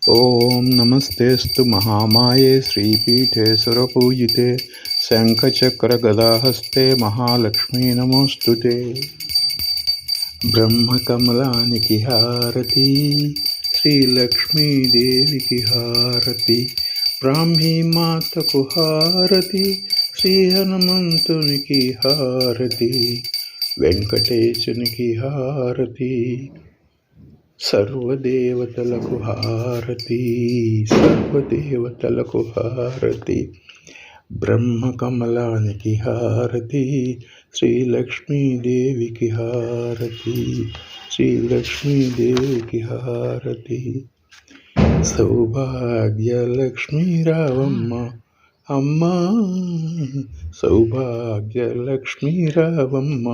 ఓం నమస్తేస్తు మహామాయే శ్రీపీఠే సురపూజితే శంఖచక్రగదాహస్తే మహాలక్ష్మీ నమోస్తుతే. బ్రహ్మకమలానికి హారతి, శ్రీలక్ష్మీదేవికి హారతి, బ్రాహ్మీ మాతకు హారతి, శ్రీ హనుమంతునికి హారతి, వెంకటేశునికి హారతి, సర్వదేవతలకు హారతి, సర్వదేవతలకు హారతి. బ్రహ్మకమలానికి హారతి, శ్రీలక్ష్మీదేవికి హారతి, శ్రీలక్ష్మీదేవికి హారతి. సౌభాగ్యలక్ష్మీ రావమ్మ అమ్మా, సౌభాగ్యలక్ష్మీ రావమ్మ.